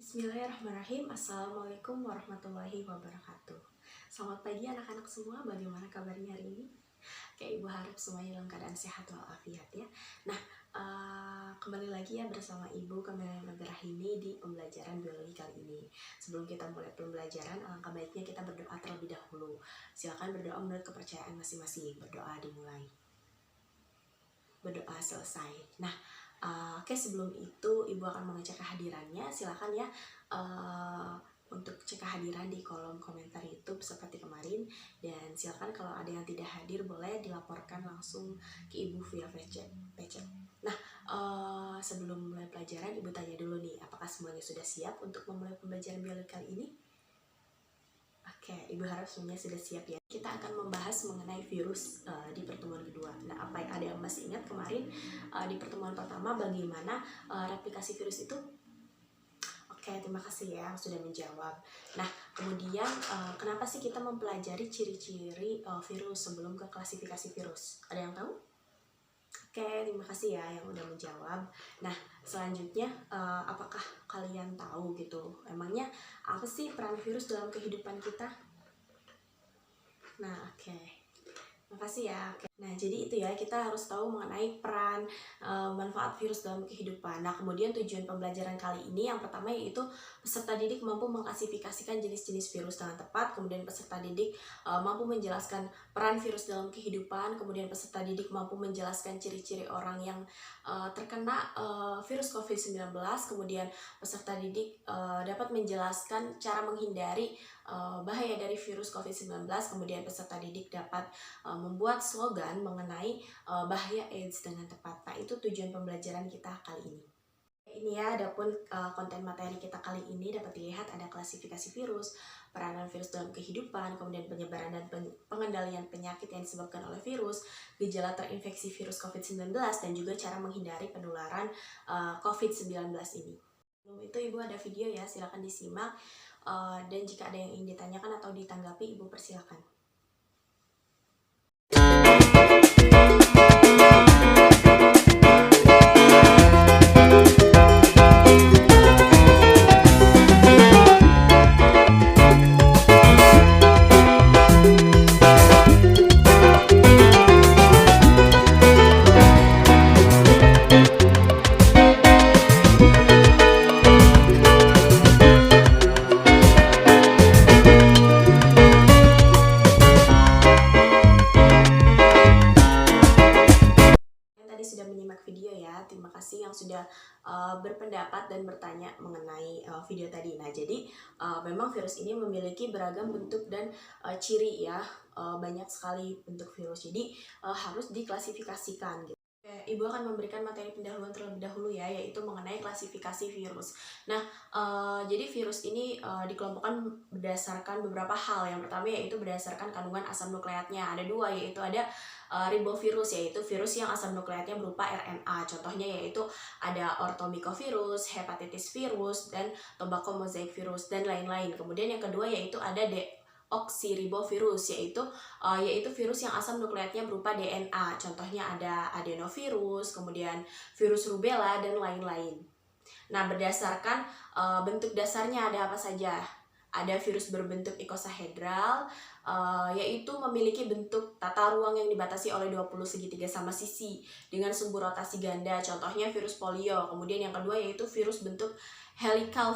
Bismillahirrahmanirrahim. Assalamualaikum warahmatullahi wabarakatuh. Selamat pagi anak-anak semua, bagaimana kabarnya hari ini? Ibu harap semuanya dalam keadaan sehat walafiat ya. Nah, kembali lagi ya bersama Ibu Kamila Rahini di pembelajaran biologi kali ini. Sebelum kita mulai pembelajaran, alangkah baiknya kita berdoa terlebih dahulu. Silakan berdoa menurut kepercayaan masing-masing. Berdoa dimulai. Berdoa selesai. Nah, sebelum itu Ibu akan mengecek kehadirannya. Silakan ya untuk cek kehadiran di kolom komentar YouTube seperti kemarin, dan silakan kalau ada yang tidak hadir boleh dilaporkan langsung ke Ibu via PC. Nah, sebelum mulai pelajaran Ibu tanya dulu nih, apakah semuanya sudah siap untuk memulai pembelajaran biologi kali ini? Oke, Ibu harap semuanya sudah siap ya. Kita akan membahas mengenai virus di pertemuan kedua. Nah, ada yang masih ingat kemarin di pertemuan pertama bagaimana replikasi virus itu? Oke, terima kasih ya sudah menjawab. Nah, kemudian kenapa sih kita mempelajari ciri-ciri virus sebelum ke klasifikasi virus? Ada yang tahu? Oke, terima kasih ya yang udah menjawab. Nah, selanjutnya apakah kalian tahu gitu, emangnya apa sih peran virus dalam kehidupan kita? Nah, oke. Makasih ya. Nah, jadi itu ya, kita harus tahu mengenai peran manfaat virus dalam kehidupan. Nah, kemudian tujuan pembelajaran kali ini yang pertama yaitu peserta didik mampu mengklasifikasikan jenis-jenis virus dengan tepat, kemudian peserta didik mampu menjelaskan peran virus dalam kehidupan, kemudian peserta didik mampu menjelaskan ciri-ciri orang yang terkena virus COVID-19, kemudian peserta didik dapat menjelaskan cara menghindari bahaya dari virus COVID-19, kemudian peserta didik dapat membuat slogan mengenai bahaya AIDS dengan tepat. Nah, itu tujuan pembelajaran kita kali ini. Ini ya, adapun konten materi kita kali ini dapat dilihat ada klasifikasi virus, peranan virus dalam kehidupan, kemudian penyebaran dan pengendalian penyakit yang disebabkan oleh virus, gejala terinfeksi virus COVID-19, dan juga cara menghindari penularan COVID-19 ini. Sebelum itu Ibu ada video ya, silakan disimak, dan jika ada yang ingin ditanyakan atau ditanggapi, Ibu persilakan. Terima kasih yang sudah berpendapat dan bertanya mengenai video tadi. Nah, jadi memang virus ini memiliki beragam bentuk dan ciri ya, banyak sekali bentuk virus. Jadi harus diklasifikasikan gitu. Ibu akan memberikan materi pendahuluan terlebih dahulu ya, yaitu mengenai klasifikasi virus. Nah, jadi virus ini dikelompokkan berdasarkan beberapa hal. Yang pertama yaitu berdasarkan kandungan asam nukleatnya. Ada dua, yaitu ada ribovirus, yaitu virus yang asam nukleatnya berupa RNA. Contohnya yaitu ada ortomycovirus, hepatitis virus, dan tobacco mosaic virus, dan lain-lain. Kemudian yang kedua yaitu ada deoksiribovirus, yaitu virus yang asam nukleatnya berupa DNA. Contohnya ada adenovirus, kemudian virus rubella, dan lain-lain. Nah, berdasarkan bentuk dasarnya ada apa saja? Ada virus berbentuk icosahedral, yaitu memiliki bentuk tata ruang yang dibatasi oleh 20 segitiga sama sisi dengan sumbu rotasi ganda. Contohnya virus polio. Kemudian yang kedua yaitu virus bentuk helical,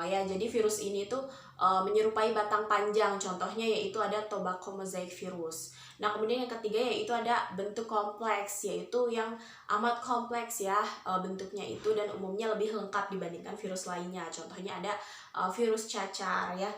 ya. Jadi virus ini tuh menyerupai batang panjang. Contohnya yaitu ada tobacco mosaic virus. Nah, kemudian yang ketiga yaitu ada bentuk kompleks, yaitu yang amat kompleks ya bentuknya itu, dan umumnya lebih lengkap dibandingkan virus lainnya. Contohnya ada virus cacar ya.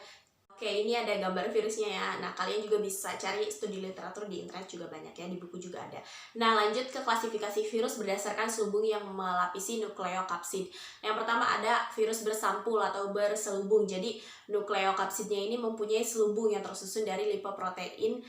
Oke, ini ada gambar virusnya ya. Nah, kalian juga bisa cari studi literatur di internet juga banyak ya, di buku juga ada. Nah, lanjut ke klasifikasi virus berdasarkan selubung yang melapisi nukleokapsid. Yang pertama ada virus bersampul atau berselubung. Jadi, nukleokapsidnya ini mempunyai selubung yang tersusun dari lipoprotein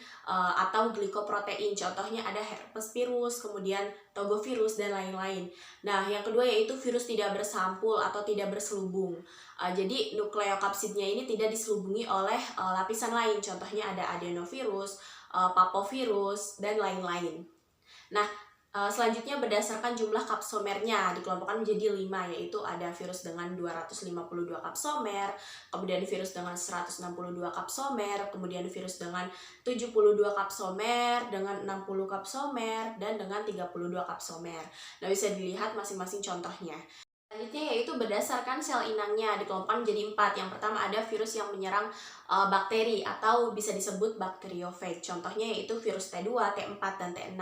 atau glikoprotein. Contohnya ada herpes virus, kemudian togovirus, dan lain-lain. Nah, yang kedua yaitu virus tidak bersampul atau tidak berselubung. Jadi nukleokapsidnya ini tidak diselubungi oleh lapisan lain. Contohnya ada adenovirus, papovirus, dan lain-lain. Nah, Selanjutnya berdasarkan jumlah kapsomernya dikelompokkan menjadi 5, yaitu ada virus dengan 252 kapsomer, kemudian virus dengan 162 kapsomer, kemudian virus dengan 72 kapsomer, dengan 60 kapsomer, dan dengan 32 kapsomer. Nah, bisa dilihat masing-masing contohnya. Selanjutnya yaitu berdasarkan sel inangnya dikelompokkan menjadi 4. Yang pertama ada virus yang menyerang bakteri atau bisa disebut bakteriofag. Contohnya yaitu virus T2, T4, dan T6.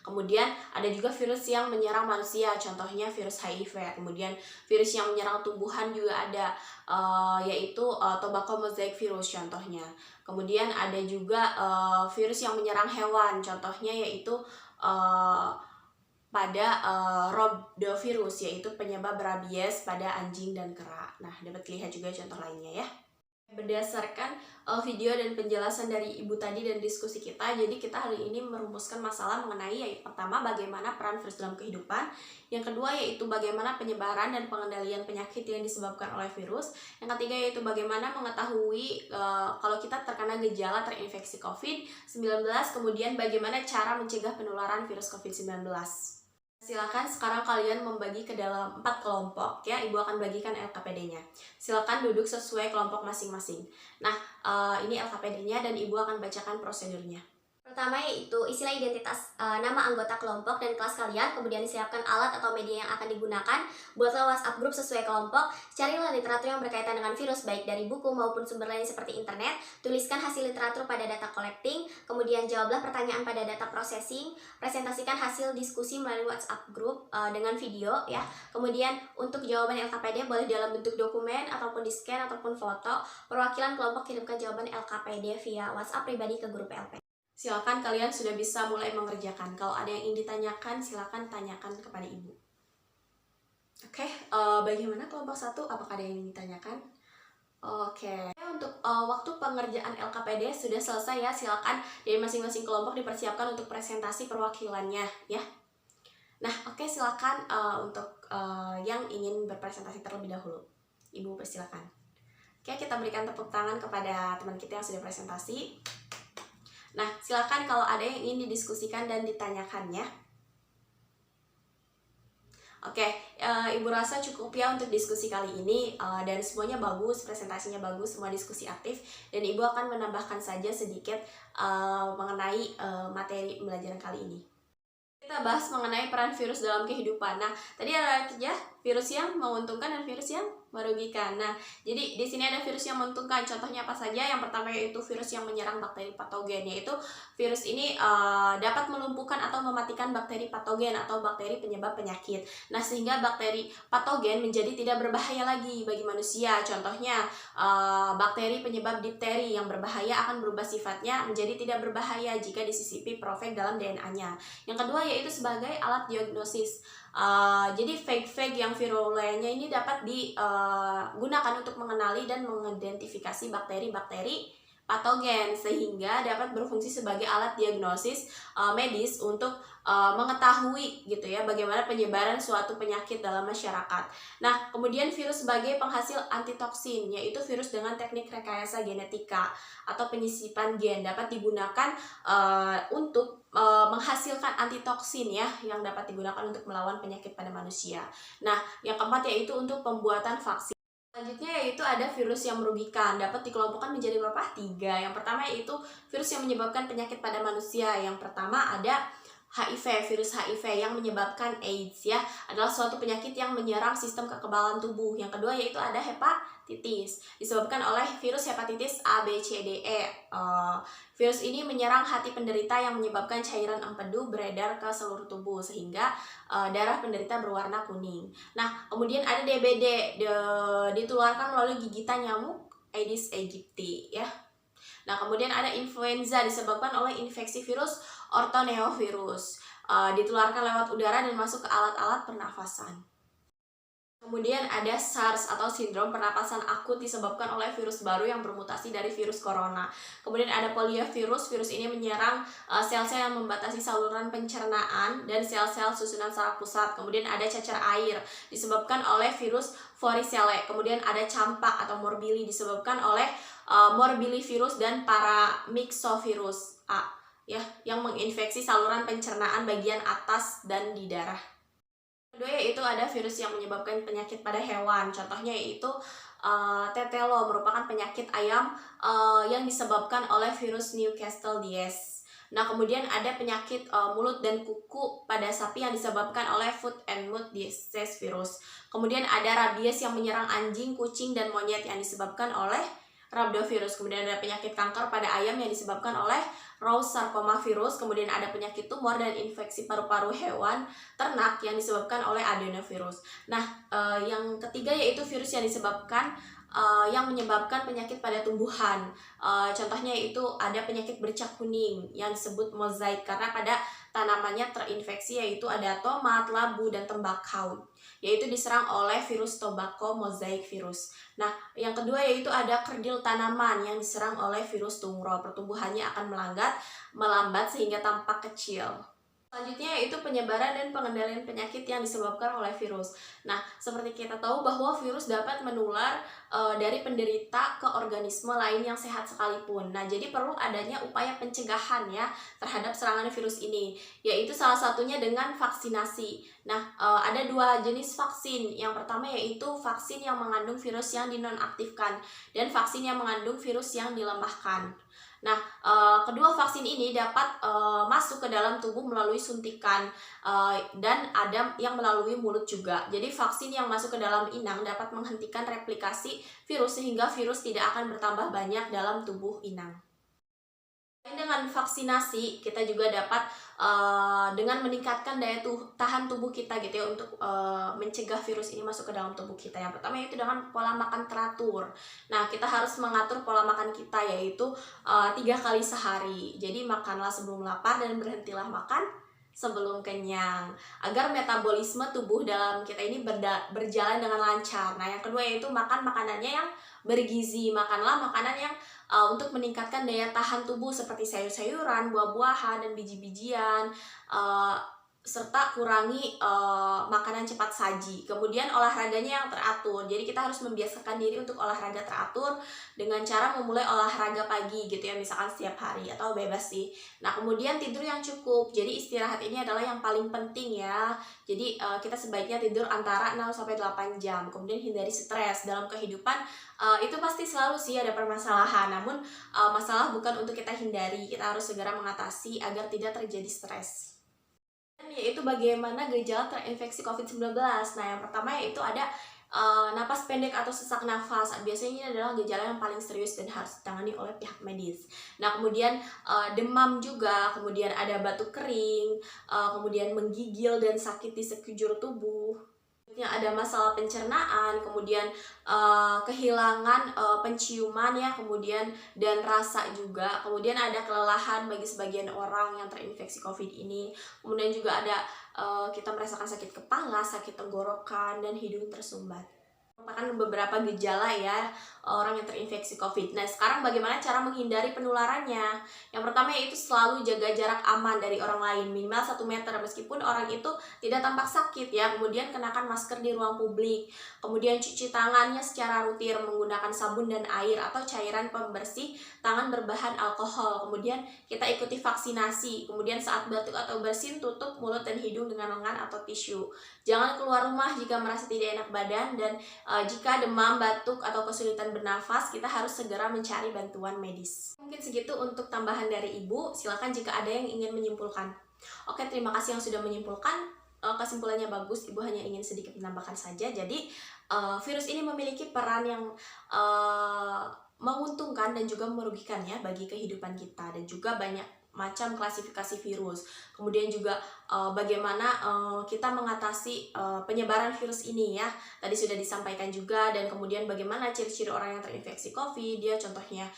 Kemudian ada juga virus yang menyerang manusia, contohnya virus HIV. Kemudian virus yang menyerang tumbuhan juga ada, yaitu tobacco mosaic virus contohnya. Kemudian ada juga virus yang menyerang hewan, contohnya yaitu pada rhabdovirus, yaitu penyebab rabies pada anjing dan kera. Nah, dapat dilihat juga contoh lainnya ya. Berdasarkan video dan penjelasan dari Ibu tadi dan diskusi kita, jadi kita hari ini merumuskan masalah mengenai yaitu pertama bagaimana peran virus dalam kehidupan, yang kedua yaitu bagaimana penyebaran dan pengendalian penyakit yang disebabkan oleh virus, yang ketiga yaitu bagaimana mengetahui kalau kita terkena gejala terinfeksi COVID-19, kemudian bagaimana cara mencegah penularan virus COVID-19. Silakan sekarang kalian membagi ke dalam 4 kelompok ya. Ibu akan bagikan LKPD-nya. Silakan duduk sesuai kelompok masing-masing. Nah, ini LKPD-nya dan Ibu akan bacakan prosedurnya. Pertama yaitu isilah identitas nama anggota kelompok dan kelas kalian, kemudian siapkan alat atau media yang akan digunakan, buatlah WhatsApp grup sesuai kelompok, carilah literatur yang berkaitan dengan virus baik dari buku maupun sumber lain seperti internet, tuliskan hasil literatur pada data collecting, kemudian jawablah pertanyaan pada data processing, presentasikan hasil diskusi melalui WhatsApp grup dengan video ya. Kemudian untuk jawaban LKPD boleh dalam bentuk dokumen ataupun di scan ataupun foto. Perwakilan kelompok kirimkan jawaban LKPD via WhatsApp pribadi ke grup LP. Silakan kalian sudah bisa mulai mengerjakan. Kalau ada yang ingin ditanyakan, silakan tanyakan kepada Ibu. Oke, bagaimana kelompok 1? Apakah ada yang ingin ditanyakan? Oke, untuk waktu pengerjaan LKPD sudah selesai ya. Silakan dari masing-masing kelompok dipersiapkan untuk presentasi perwakilannya ya. Nah, oke, silakan untuk yang ingin berpresentasi terlebih dahulu. Ibu persilakan. Oke, kita berikan tepuk tangan kepada teman kita yang sudah presentasi. Nah, silakan kalau ada yang ingin didiskusikan dan ditanyakannya. Oke, Ibu rasa cukup ya untuk diskusi kali ini, dan semuanya bagus, presentasinya bagus, semua diskusi aktif, dan Ibu akan menambahkan saja sedikit mengenai materi pembelajaran kali ini. Kita bahas mengenai peran virus dalam kehidupan. Nah, tadi ada ya virus yang menguntungkan dan virus yang merugikan. Nah, jadi di sini ada virus yang menguntungkan. Contohnya apa saja? Yang pertama yaitu virus yang menyerang bakteri patogen, yaitu virus ini dapat melumpuhkan atau mematikan bakteri patogen atau bakteri penyebab penyakit. Nah, sehingga bakteri patogen menjadi tidak berbahaya lagi bagi manusia. Contohnya bakteri penyebab difteri yang berbahaya akan berubah sifatnya menjadi tidak berbahaya jika disisipi profag dalam DNA-nya. Yang kedua yaitu sebagai alat diagnosis. Jadi fag yang virulennya ini dapat digunakan untuk mengenali dan mengidentifikasi bakteri-bakteri patogen sehingga dapat berfungsi sebagai alat diagnosis medis untuk mengetahui gitu ya bagaimana penyebaran suatu penyakit dalam masyarakat. Nah, kemudian virus sebagai penghasil antitoksin, yaitu virus dengan teknik rekayasa genetika atau penyisipan gen dapat digunakan untuk menghasilkan antitoksin ya yang dapat digunakan untuk melawan penyakit pada manusia. Nah, yang keempat yaitu untuk pembuatan vaksin. Selanjutnya yaitu ada virus yang merugikan, dapat dikelompokkan menjadi berapa? 3. Yang pertama yaitu virus yang menyebabkan penyakit pada manusia. Yang pertama ada HIV, virus HIV yang menyebabkan AIDS ya, adalah suatu penyakit yang menyerang sistem kekebalan tubuh. Yang kedua yaitu ada hepatitis, disebabkan oleh virus hepatitis A, B, C, D, E. Virus ini menyerang hati penderita yang menyebabkan cairan empedu beredar ke seluruh tubuh sehingga darah penderita berwarna kuning. Nah, kemudian ada DBD, ditularkan melalui gigitan nyamuk Aedes aegypti ya. Nah, kemudian ada influenza disebabkan oleh infeksi virus ortoneovirus, ditularkan lewat udara dan masuk ke alat-alat pernafasan. Kemudian ada SARS atau sindrom pernapasan akut disebabkan oleh virus baru yang bermutasi dari virus corona. Kemudian ada poliovirus, virus ini menyerang sel-sel yang membatasi saluran pencernaan dan sel-sel susunan saraf pusat. Kemudian ada cacar air disebabkan oleh virus varicella. Kemudian ada campak atau morbili disebabkan oleh morbillivirus dan paramyxovirus A. ya, yang menginfeksi saluran pencernaan bagian atas dan di darah. Kedua yaitu ada virus yang menyebabkan penyakit pada hewan. Contohnya yaitu tetelo, merupakan penyakit ayam yang disebabkan oleh virus Newcastle disease. Nah, kemudian ada penyakit mulut dan kuku pada sapi yang disebabkan oleh foot and mouth disease virus. Kemudian ada rabies yang menyerang anjing, kucing, dan monyet yang disebabkan oleh rhabdovirus. Kemudian ada penyakit kanker pada ayam yang disebabkan oleh Rous sarcoma virus. Kemudian ada penyakit tumor dan infeksi paru-paru hewan ternak yang disebabkan oleh adenovirus. Nah, yang ketiga yaitu virus yang disebabkan yang menyebabkan penyakit pada tumbuhan. Contohnya itu ada penyakit bercak kuning yang disebut mozaik karena pada tanamannya terinfeksi, yaitu ada tomat, labu, dan tembakau, yaitu diserang oleh virus tobacco mosaic virus. Nah, yang kedua yaitu ada kerdil tanaman yang diserang oleh virus tungro. Pertumbuhannya akan melambat sehingga tampak kecil. Selanjutnya yaitu penyebaran dan pengendalian penyakit yang disebabkan oleh virus. Nah, seperti kita tahu bahwa virus dapat menular dari penderita ke organisme lain yang sehat sekalipun. Nah, jadi perlu adanya upaya pencegahan ya terhadap serangan virus ini, yaitu salah satunya dengan vaksinasi. Nah, ada dua jenis vaksin. Yang pertama yaitu vaksin yang mengandung virus yang dinonaktifkan dan vaksin yang mengandung virus yang dilemahkan. Nah, kedua vaksin ini dapat masuk ke dalam tubuh melalui suntikan dan ada yang melalui mulut juga. Jadi vaksin yang masuk ke dalam inang dapat menghentikan replikasi virus sehingga virus tidak akan bertambah banyak dalam tubuh inang. Dengan vaksinasi kita juga dapat dengan meningkatkan daya tahan tubuh kita gitu ya untuk mencegah virus ini masuk ke dalam tubuh kita. Yang pertama yaitu dengan pola makan teratur. Nah, kita harus mengatur pola makan kita yaitu 3 kali sehari. Jadi makanlah sebelum lapar dan berhentilah makan sebelum kenyang agar metabolisme tubuh dalam kita ini berjalan dengan lancar. Nah, yang kedua yaitu makan makanannya yang bergizi. Makanlah makanan yang untuk meningkatkan daya tahan tubuh seperti sayur-sayuran, buah-buahan, dan biji-bijian, serta kurangi makanan cepat saji. Kemudian olahraganya yang teratur. Jadi kita harus membiasakan diri untuk olahraga teratur dengan cara memulai olahraga pagi gitu ya, misalkan setiap hari atau bebas sih. Nah, kemudian tidur yang cukup. Jadi istirahat ini adalah yang paling penting ya. Jadi kita sebaiknya tidur antara 6-8 jam. Kemudian hindari stres dalam kehidupan. Itu pasti selalu sih ada permasalahan. Namun masalah bukan untuk kita hindari. Kita harus segera mengatasi agar tidak terjadi stres. Yaitu bagaimana gejala terinfeksi COVID-19. Nah, yang pertama yaitu ada napas pendek atau sesak nafas. Biasanya ini adalah gejala yang paling serius dan harus ditangani oleh pihak medis. Nah, kemudian demam juga, kemudian ada batuk kering, kemudian menggigil dan sakit di sekujur tubuh. Yang ada masalah pencernaan, kemudian kehilangan penciuman ya, kemudian dan rasa juga. Kemudian ada kelelahan bagi sebagian orang yang terinfeksi COVID ini. Kemudian juga ada kita merasakan sakit kepala, sakit tenggorokan, dan hidung tersumbat. Merupakan beberapa gejala ya orang yang terinfeksi COVID. Nah, sekarang bagaimana cara menghindari penularannya? Yang pertama yaitu selalu jaga jarak aman dari orang lain, minimal 1 meter meskipun orang itu tidak tampak sakit ya. Kemudian kenakan masker di ruang publik. Kemudian cuci tangannya secara rutin menggunakan sabun dan air atau cairan pembersih tangan berbahan alkohol. Kemudian kita ikuti vaksinasi. Kemudian saat batuk atau bersin, tutup mulut dan hidung dengan lengan atau tisu. Jangan keluar rumah jika merasa tidak enak badan, dan jika demam, batuk, atau kesulitan bernafas, kita harus segera mencari bantuan medis. Mungkin segitu untuk tambahan dari Ibu. Silakan jika ada yang ingin menyimpulkan. Oke, terima kasih yang sudah menyimpulkan. Kesimpulannya bagus, Ibu hanya ingin sedikit menambahkan saja. Jadi, virus ini memiliki peran yang menguntungkan dan juga merugikan ya bagi kehidupan kita, dan juga banyak macam klasifikasi virus. Kemudian juga bagaimana kita mengatasi penyebaran virus ini ya. Tadi sudah disampaikan juga, dan kemudian bagaimana ciri-ciri orang yang terinfeksi COVID, dia contohnya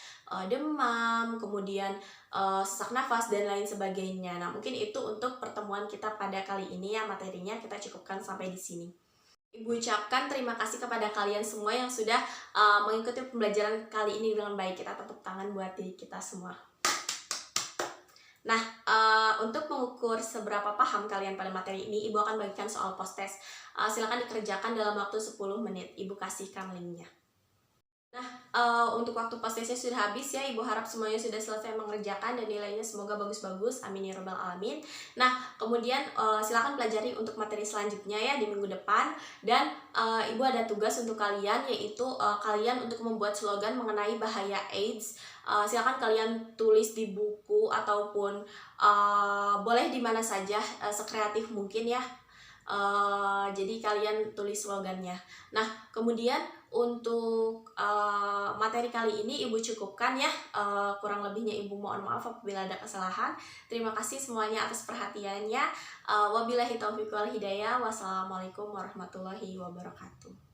demam, kemudian sesak nafas dan lain sebagainya. Nah, mungkin itu untuk pertemuan kita pada kali ini ya, materinya kita cukupkan sampai di sini. Ibu ucapkan terima kasih kepada kalian semua yang sudah mengikuti pembelajaran kali ini dengan baik. Kita tepuk tangan buat diri kita semua. Nah, untuk mengukur seberapa paham kalian pada materi ini, Ibu akan bagikan soal post test. Silakan dikerjakan dalam waktu 10 menit. Ibu kasihkan linknya. Untuk waktu pas tesnya sudah habis ya, Ibu harap semuanya sudah selesai mengerjakan dan nilainya semoga bagus-bagus, amin ya robbal alamin. Nah, kemudian silakan pelajari untuk materi selanjutnya ya di minggu depan. Dan Ibu ada tugas untuk kalian, yaitu kalian untuk membuat slogan mengenai bahaya AIDS. Silakan kalian tulis di buku ataupun boleh di mana saja, sekreatif mungkin ya. Jadi kalian tulis slogannya. Nah, kemudian untuk materi kali ini Ibu cukupkan ya. Kurang lebihnya Ibu mohon maaf apabila ada kesalahan. Terima kasih semuanya atas perhatiannya. Wabillahi taufiq wal hidayah. Wassalamualaikum warahmatullahi wabarakatuh.